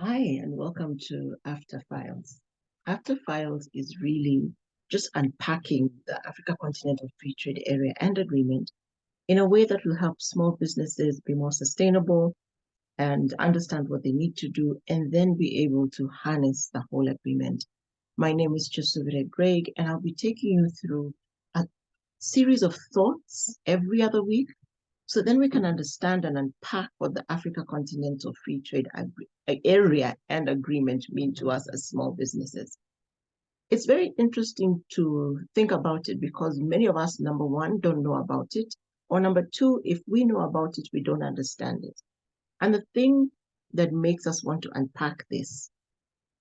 Hi, and welcome to After Files. After Files is really just unpacking the Africa Continental Free Trade Area and Agreement in a way that will help small businesses be more sustainable and understand what they need to do, and then be able to harness the whole agreement. My name is Chusuvire Greg, and I'll be taking you through a series of thoughts every other week so then we can understand and unpack what the Africa Continental Free Trade Area and Agreement mean to us as small businesses. It's very interesting to think about it because many of us, number one, don't know about it, or number two, if we know about it, we don't understand it. And the thing that makes us want to unpack this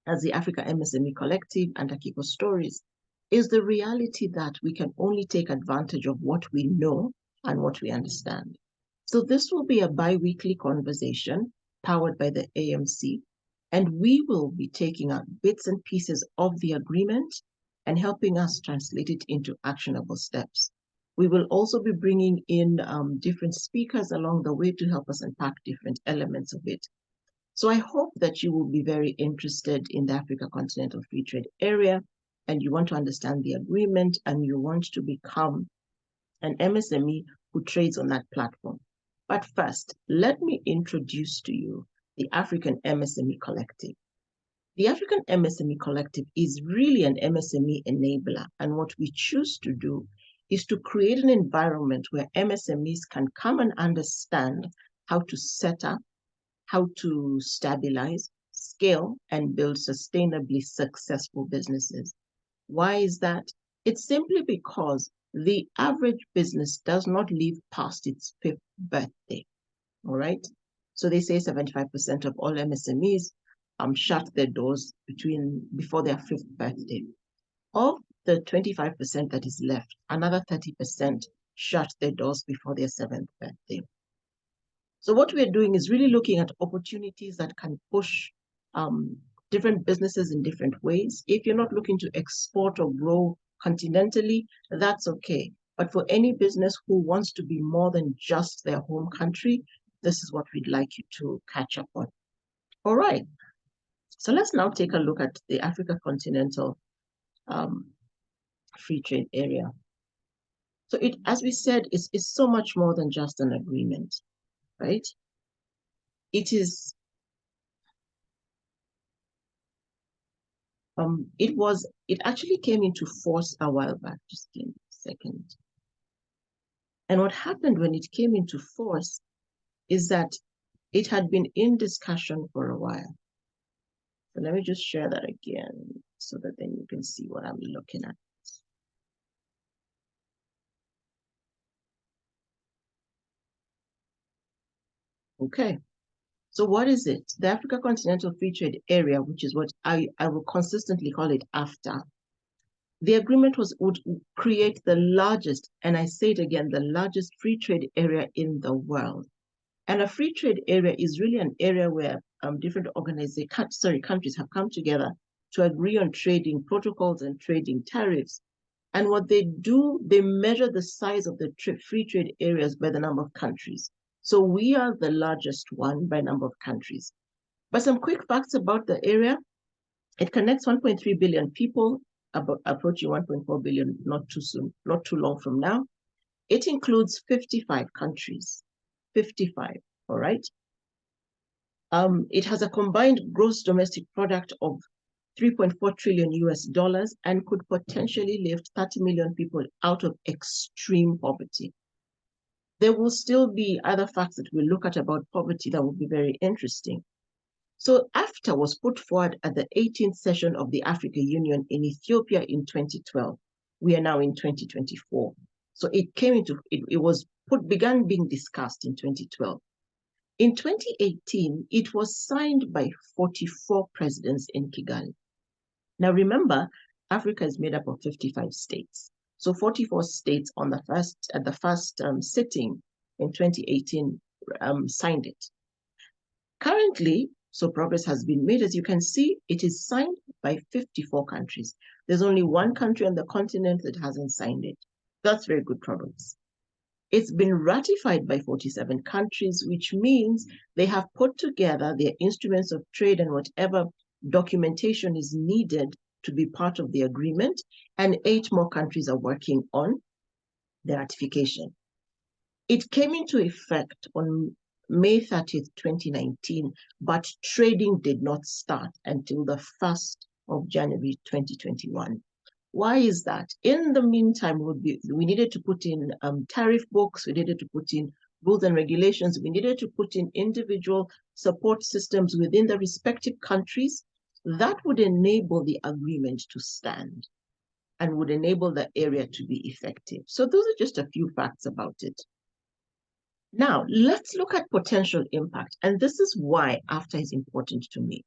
as the Africa MSME Collective and Akiko Stories is the reality that we can only take advantage of what we know and what we understand. So this will be a bi-weekly conversation powered by the AMC, and we will be taking out bits and pieces of the agreement and helping us translate it into actionable steps. We will also be bringing in different speakers along the way to help us unpack different elements of it. So I hope that you will be very interested in the Africa Continental Free Trade Area, and you want to understand the agreement, and you want to become an MSME who trades on that platform. But first, let me introduce to you the African MSME Collective. The African MSME Collective is really an MSME enabler, and what we choose to do is to create an environment where MSMEs can come and understand how to set up, how to stabilize, scale, and build sustainably successful businesses. Why is that? It's simply because the average business does not live past its fifth birthday, all right? So they say 75% of all MSMEs shut their doors before their fifth birthday. Of the 25% that is left, another 30% shut their doors before their seventh birthday. So what we're doing is really looking at opportunities that can push different businesses in different ways. If you're not looking to export or grow continentally, that's okay. But for any business who wants to be more than just their home country, this is what we'd like you to catch up on. All right. So let's now take a look at the Africa Continental Free Trade Area. So it, as we said, is so much more than just an agreement, right? It actually came into force a while back. Just give me a second. And what happened when it came into force is that it had been in discussion for a while. So let me just share that again so that then you can see what I'm looking at. Okay. So what is it? The Africa Continental Free Trade Area, which is what I will consistently call it AfCFTA. The agreement would create the largest, and I say it again, the largest free trade area in the world. And a free trade area is really an area where different countries have come together to agree on trading protocols and trading tariffs. And what they do, they measure the size of the free trade areas by the number of countries. So we are the largest one by number of countries. But some quick facts about the area. It connects 1.3 billion people, approaching 1.4 billion not too soon, not too long from now. It includes 55 countries, 55, all right? It has a combined gross domestic product of 3.4 trillion US dollars and could potentially lift 30 million people out of extreme poverty. There will still be other facts that we'll look at about poverty that will be very interesting. So AfCFTA was put forward at the 18th session of the African Union in Ethiopia in 2012. We are now in 2024. So it began being discussed in 2012. In 2018, it was signed by 44 presidents in Kigali. Now remember, Africa is made up of 55 states. So 44 states at the first sitting in 2018 signed it. Currently, so progress has been made. As you can see, it is signed by 54 countries. There's only one country on the continent that hasn't signed it. That's very good progress. It's been ratified by 47 countries, which means they have put together their instruments of trade and whatever documentation is needed to be part of the agreement, and 8 more countries are working on the ratification. It came into effect on May 30th, 2019, but trading did not start until the 1st of January 2021. Why is that? In the meantime, we needed to put in tariff books, we needed to put in rules and regulations, we needed to put in individual support systems within the respective countries that would enable the agreement to stand and would enable the area to be effective. So those are just a few facts about it. Now, let's look at potential impact. And this is why AfCFTA is important to me.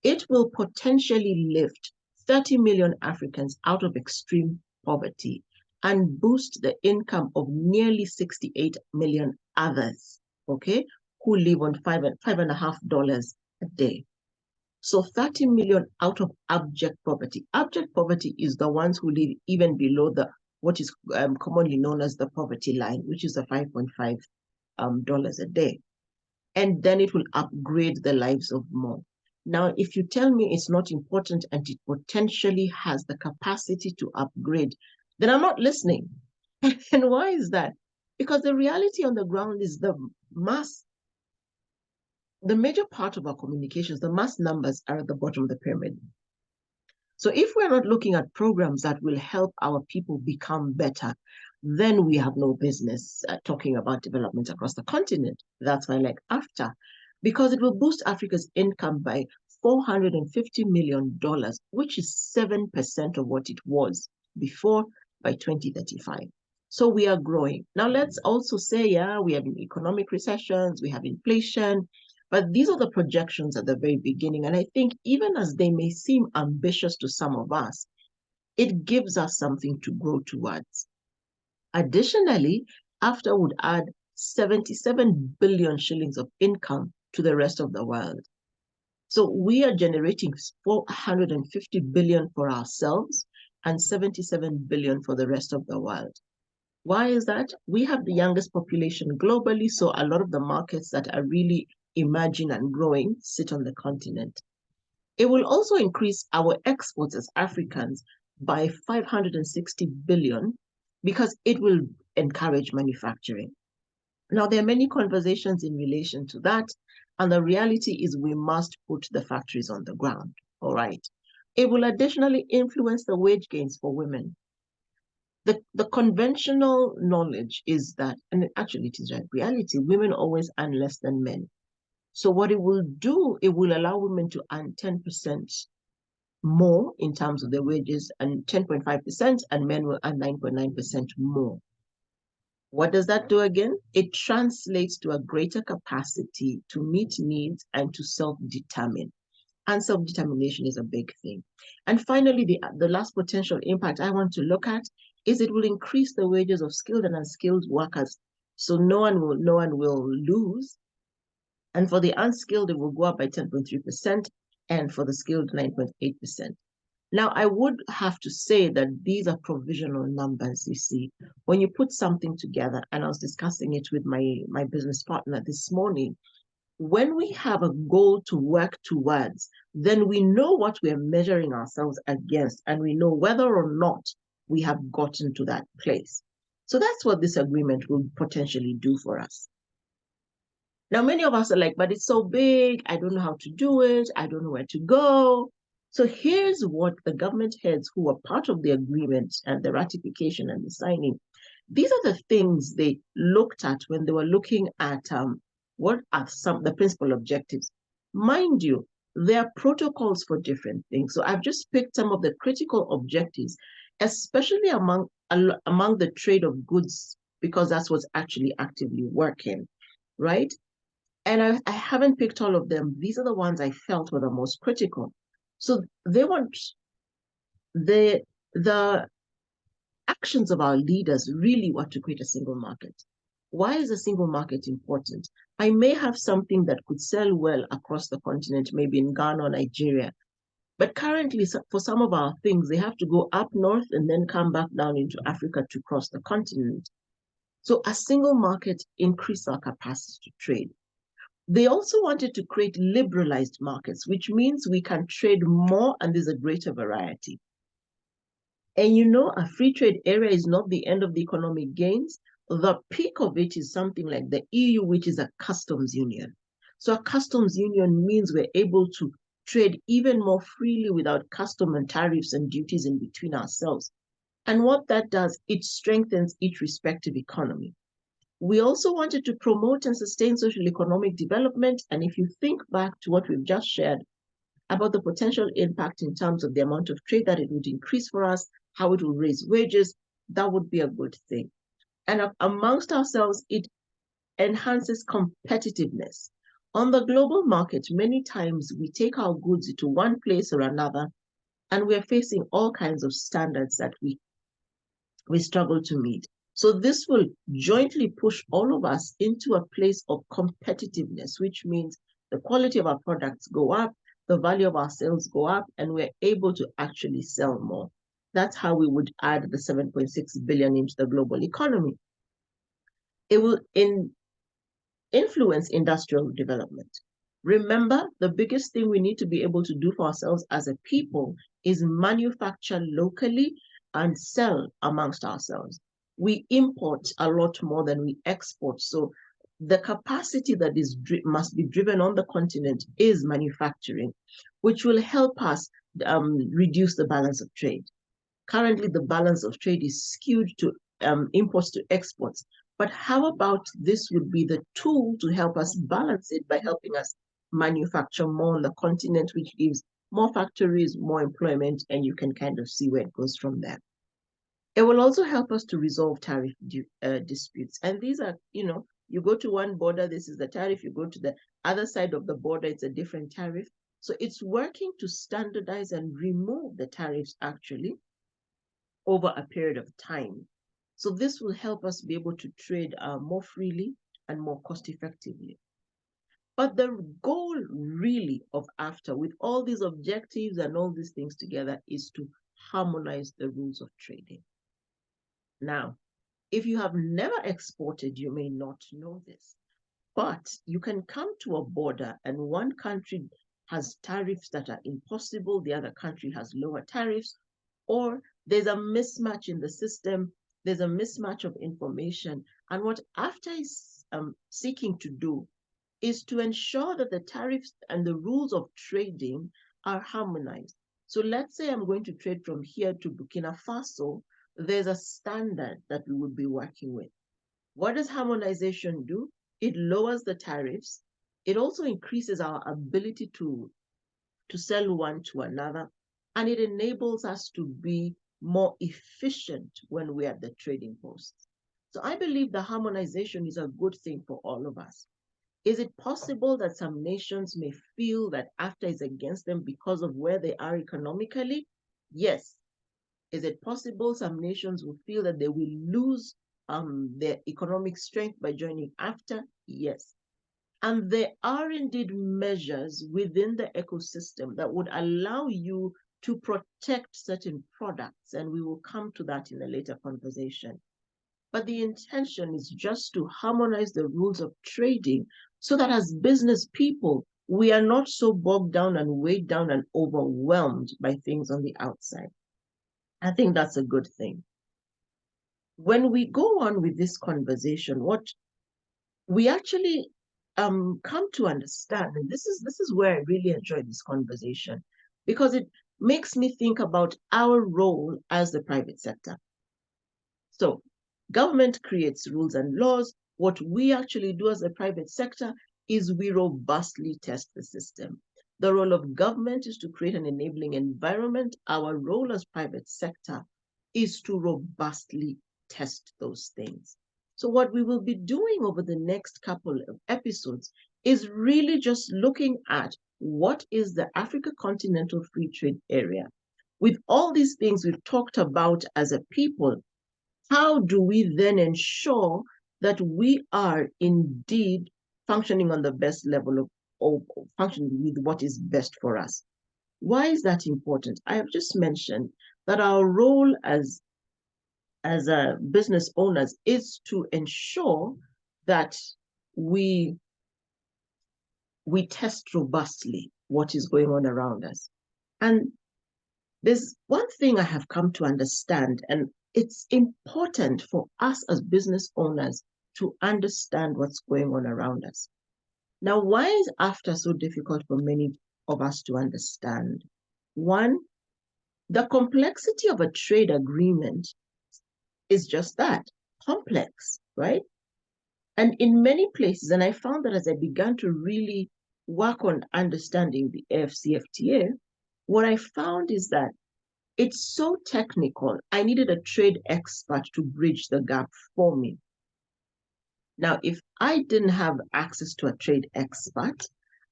It will potentially lift 30 million Africans out of extreme poverty and boost the income of nearly 68 million others, okay, who live on $5.50 a day. So 30 million out of abject poverty. Abject poverty is the ones who live even below what is commonly known as the poverty line, which is the $5.50 a day. And then it will upgrade the lives of more. Now, if you tell me it's not important and it potentially has the capacity to upgrade, then I'm not listening. And why is that? Because the reality on the ground is the major part of our communications, the mass numbers are at the bottom of the pyramid. So if we're not looking at programs that will help our people become better, then we have no business talking about development across the continent. That's why I like AfCFTA, because it will boost Africa's income by $450 million, which is 7% of what it was before by 2035. So we are growing. Now let's also say, yeah, we have economic recessions, we have inflation, but these are the projections at the very beginning. And I think even as they may seem ambitious to some of us, it gives us something to grow towards. Additionally, AfCFTA would add 77 billion shillings of income to the rest of the world. So we are generating 450 billion for ourselves and 77 billion for the rest of the world. Why is that? We have the youngest population globally, so a lot of the markets that are really emerging and growing sit on the continent. It will also increase our exports as Africans by 560 billion because it will encourage manufacturing. Now, there are many conversations in relation to that, and the reality is we must put the factories on the ground, all right? It will additionally influence the wage gains for women. The conventional knowledge is that, and actually it is a reality, women always earn less than men. So what it will do, it will allow women to earn 10% more in terms of their wages and 10.5%, and men will earn 9.9% more. What does that do again? It translates to a greater capacity to meet needs and to self-determine. And self-determination is a big thing. And finally, the last potential impact I want to look at is it will increase the wages of skilled and unskilled workers. So no one will lose. And for the unskilled, it will go up by 10.3%, and for the skilled, 9.8%. Now, I would have to say that these are provisional numbers, you see. When you put something together, and I was discussing it with my business partner this morning, when we have a goal to work towards, then we know what we're measuring ourselves against, and we know whether or not we have gotten to that place. So that's what this agreement will potentially do for us. Now, many of us are like, but it's so big, I don't know how to do it, I don't know where to go. So here's what the government heads who were part of the agreement and the ratification and the signing, these are the things they looked at when they were looking at what are the principal objectives. Mind you, there are protocols for different things. So I've just picked some of the critical objectives, especially among the trade of goods, because that's what's actually actively working, right? And I haven't picked all of them. These are the ones I felt were the most critical. So they want the actions of our leaders really want to create a single market. Why is a single market important? I may have something that could sell well across the continent, maybe in Ghana or Nigeria, but currently for some of our things, they have to go up north and then come back down into Africa to cross the continent. So a single market increased our capacity to trade. They also wanted to create liberalized markets, which means we can trade more and there's a greater variety. And a free trade area is not the end of the economic gains. The peak of it is something like the EU, which is a customs union. So a customs union means we're able to trade even more freely without custom and tariffs and duties in between ourselves. And what that does, it strengthens each respective economy. We also wanted to promote and sustain social economic development. And if you think back to what we've just shared about the potential impact in terms of the amount of trade that it would increase for us, how it will raise wages, that would be a good thing. And amongst ourselves, it enhances competitiveness. On the global market, many times we take our goods to one place or another, and we're facing all kinds of standards that we struggle to meet. So this will jointly push all of us into a place of competitiveness, which means the quality of our products go up, the value of our sales go up, and we're able to actually sell more. That's how we would add the 7.6 billion into the global economy. It will influence industrial development. Remember, the biggest thing we need to be able to do for ourselves as a people is manufacture locally and sell amongst ourselves. We import a lot more than we export. So the capacity that must be driven on the continent is manufacturing, which will help us reduce the balance of trade. Currently, the balance of trade is skewed to imports to exports. But how about this would be the tool to help us balance it by helping us manufacture more on the continent, which gives more factories, more employment, and you can kind of see where it goes from there. It will also help us to resolve tariff disputes. And these are, you go to one border, this is the tariff. You go to the other side of the border, it's a different tariff. So it's working to standardize and remove the tariffs actually over a period of time. So this will help us be able to trade more freely and more cost effectively. But the goal really of AfCFTA, with all these objectives and all these things together, is to harmonize the rules of trading. Now, if you have never exported, you may not know this, but you can come to a border and one country has tariffs that are impossible, the other country has lower tariffs, or there's a mismatch in the system, there's a mismatch of information. And what AfCFTA is seeking to do is to ensure that the tariffs and the rules of trading are harmonized. So let's say I'm going to trade from here to Burkina Faso, there's a standard that we would be working with. What does harmonization do? It lowers the tariffs. It also increases our ability to sell one to another, and it enables us to be more efficient when we're at the trading posts. So I believe the harmonization is a good thing for all of us. Is it possible that some nations may feel that AfCFTA is against them because of where they are economically? Yes. Is it possible some nations will feel that they will lose their economic strength by joining AfCFTA? Yes. And there are indeed measures within the ecosystem that would allow you to protect certain products, and we will come to that in a later conversation. But the intention is just to harmonize the rules of trading so that as business people, we are not so bogged down and weighed down and overwhelmed by things on the outside. I think that's a good thing. When we go on with this conversation, what we actually come to understand, and this is where I really enjoy this conversation, because it makes me think about our role as the private sector. So government creates rules and laws. What we actually do as the private sector is we robustly test the system. The role of government is to create an enabling environment. Our role as private sector is to robustly test those things. So what we will be doing over the next couple of episodes is really just looking at what is the Africa Continental Free Trade Area. With all these things we've talked about as a people, how do we then ensure that we are indeed functioning on the best level of functioning with what is best for us? Why is that important? I have just mentioned that our role as business owners is to ensure that we test robustly what is going on around us. And there's one thing I have come to understand, and it's important for us as business owners to understand what's going on around us. Now, why is AfCFTA so difficult for many of us to understand? One, the complexity of a trade agreement is just that, complex, right? And in many places, and I found that as I began to really work on understanding the AfCFTA, what I found is that it's so technical. I needed a trade expert to bridge the gap for me. Now, if I didn't have access to a trade expert,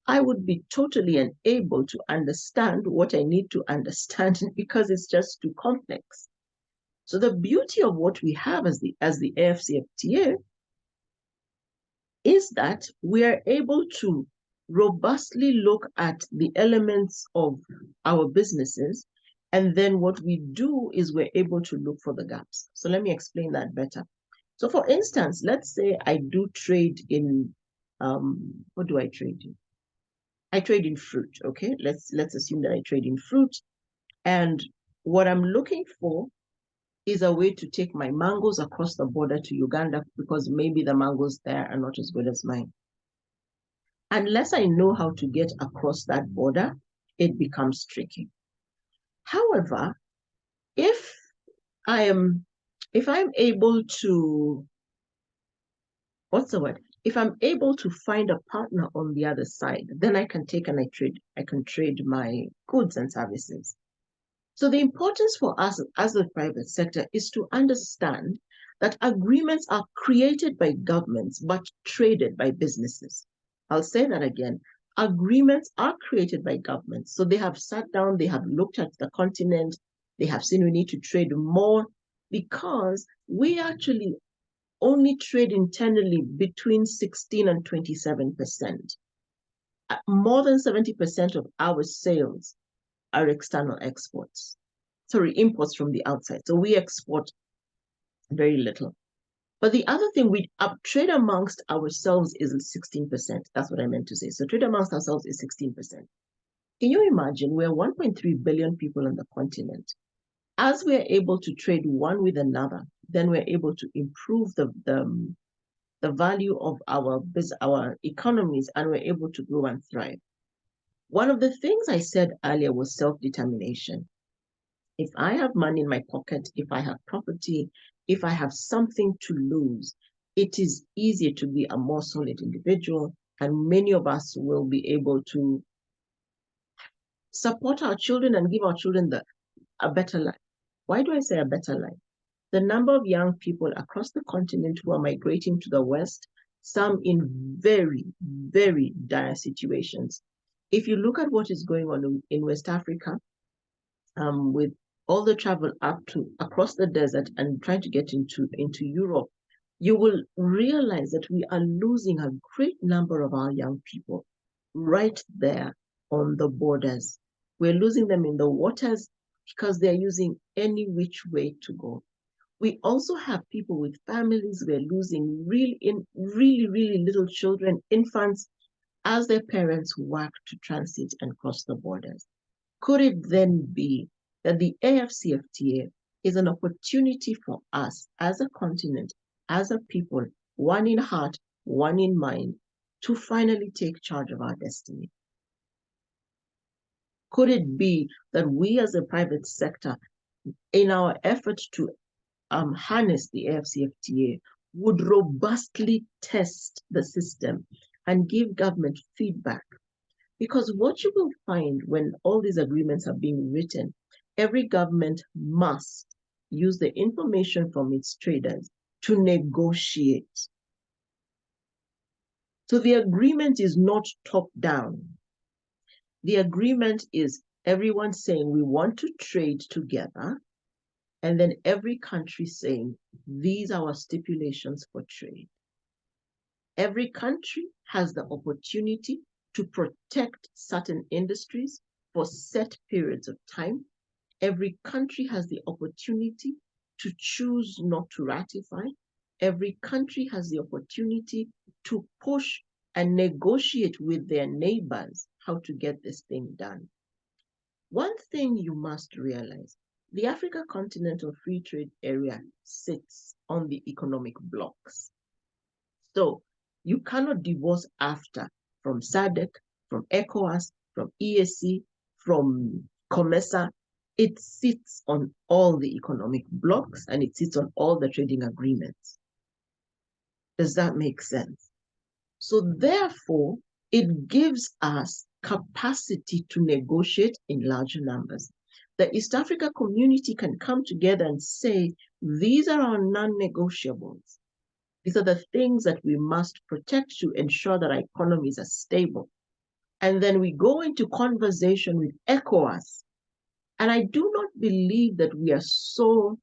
I would be totally unable to understand what I need to understand because it's just too complex. So the beauty of what we have as the AfCFTA is that we are able to robustly look at the elements of our businesses, and then what we do is we're able to look for the gaps. So let me explain that better. So for instance, let's say I do trade in, what do I trade in? I trade in fruit, okay? Let's assume that I trade in fruit, and what I'm looking for is a way to take my mangoes across the border to Uganda because maybe the mangoes there are not as good as mine. Unless I know how to get across that border, it becomes tricky. However, if I'm able to, what's the word? If I'm able to find a partner on the other side, then I can take and I can trade my goods and services. So the importance for us as the private sector is to understand that agreements are created by governments but traded by businesses. I'll say that again. Agreements are created by governments. So they have sat down, they have looked at the continent, they have seen we need to trade more because we actually only trade internally between 16 and 27%. More than 70% of our sales are external exports. Sorry, imports from the outside. So we export very little. But the other thing, we trade amongst ourselves is 16%. That's what I meant to say. So trade amongst ourselves is 16%. Can you imagine we're 1.3 billion people on the continent? As we're able to trade one with another, then we're able to improve the value of our economies, and we're able to grow and thrive. One of the things I said earlier was self-determination. If I have money in my pocket, if I have property, if I have something to lose, it is easier to be a more solid individual, and many of us will be able to support our children and give our children a better life. Why do I say a better life? The number of young people across the continent who are migrating to the West, some in very, very dire situations. If you look at what is going on in West Africa, with all the travel across the desert and trying to get into Europe, you will realize that we are losing a great number of our young people right there on the borders. We're losing them in the waters because they're using any which way to go. We also have people with families. We're losing really little children, infants, as their parents work to transit and cross the borders. Could it then be that the AfCFTA is an opportunity for us as a continent, as a people, one in heart, one in mind, to finally take charge of our destiny? Could it be that we as a private sector, in our effort to harness the AfCFTA, would robustly test the system and give government feedback? Because what you will find when all these agreements are being written, every government must use the information from its traders to negotiate. So the agreement is not top-down. The agreement is everyone saying we want to trade together, and then every country saying these are our stipulations for trade. Every country has the opportunity to protect certain industries for set periods of time. Every country has the opportunity to choose not to ratify. Every country has the opportunity to push and negotiate with their neighbors how to get this thing done. One thing you must realize, the Africa Continental Free Trade Area sits on the economic blocks. So you cannot divorce AfTA from SADC, from ECOWAS, from EAC, from COMESA. It sits on all the economic blocks and it sits on all the trading agreements. Does that make sense? So therefore, it gives us capacity to negotiate in larger numbers. The East Africa community can come together and say, these are our non-negotiables. These are the things that we must protect to ensure that our economies are stable. And then we go into conversation with ECOWAS. And I do not believe that we are so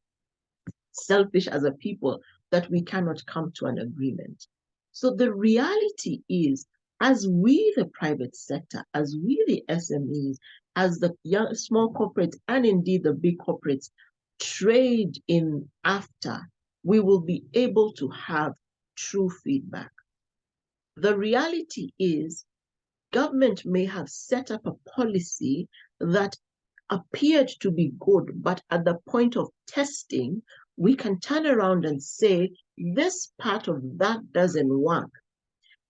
selfish as a people that we cannot come to an agreement. So the reality is, as we, the private sector, as we, the SMEs, as the young, small corporates, and indeed the big corporates trade in AfTA, we will be able to have true feedback. The reality is, government may have set up a policy that appeared to be good, but at the point of testing, we can turn around and say, this part of that doesn't work.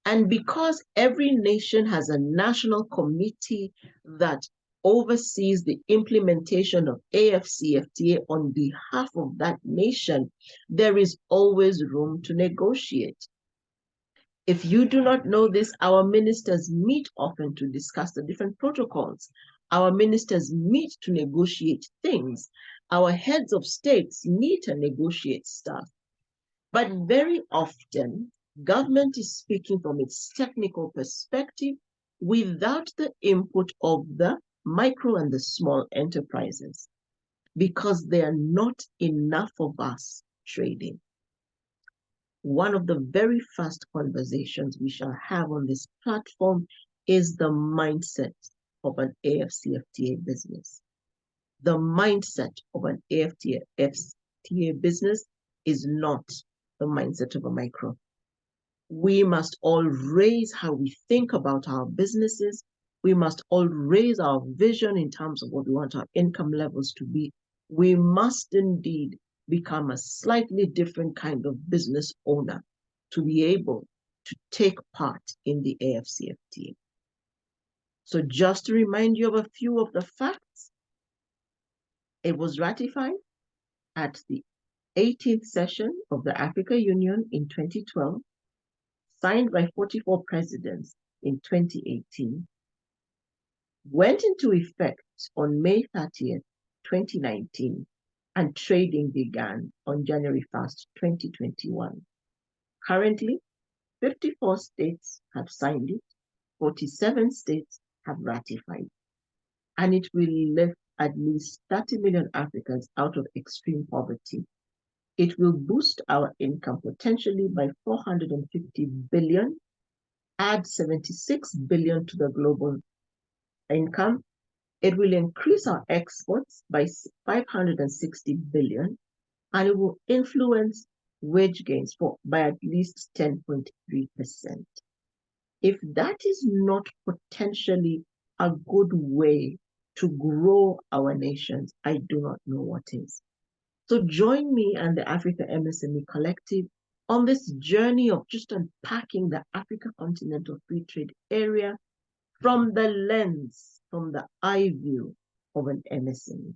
And because every nation has a national committee that oversees the implementation of AfCFTA on behalf of that nation, there is always room to negotiate. If you do not know this, our ministers meet often to discuss the different protocols. Our ministers meet to negotiate things. Our heads of states meet and negotiate stuff. But very often, government is speaking from its technical perspective without the input of the micro and the small enterprises, because there are not enough of us trading. One of the very first conversations we shall have on this platform is the mindset of an AfCFTA business. The mindset of an AfCFTA business is not the mindset of a micro. We must all raise how we think about our businesses. We must all raise our vision in terms of what we want our income levels to be. We must indeed become a slightly different kind of business owner to be able to take part in the AfCFTA. So just to remind you of a few of the facts, it was ratified at the 18th session of the Africa Union in 2012, signed by 44 presidents in 2018, went into effect on May 30th, 2019, and trading began on January 1st, 2021. Currently, 54 states have signed it, 47 states have ratified, and it will lift at least 30 million Africans out of extreme poverty. It will boost our income potentially by 450 billion, add 76 billion to the global income. It will increase our exports by 560 billion, and it will influence wage gains by at least 10.3%. If that is not potentially a good way to grow our nations, I do not know what is. So join me and the Africa MSME Collective on this journey of just unpacking the Africa Continental Free Trade Area from the lens, from the eye view of an MSME.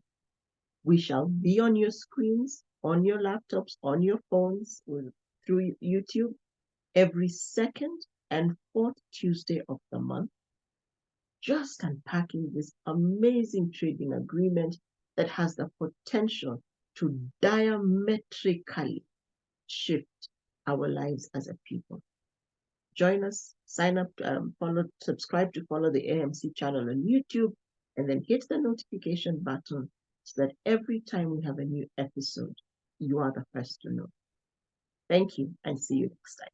We shall be on your screens, on your laptops, on your phones, through YouTube, every second and fourth Tuesday of the month, just unpacking this amazing trading agreement that has the potential to diametrically shift our lives as a people. Join us, sign up, subscribe to follow the AMC channel on YouTube, and then hit the notification button so that every time we have a new episode, you are the first to know. Thank you, and see you next time.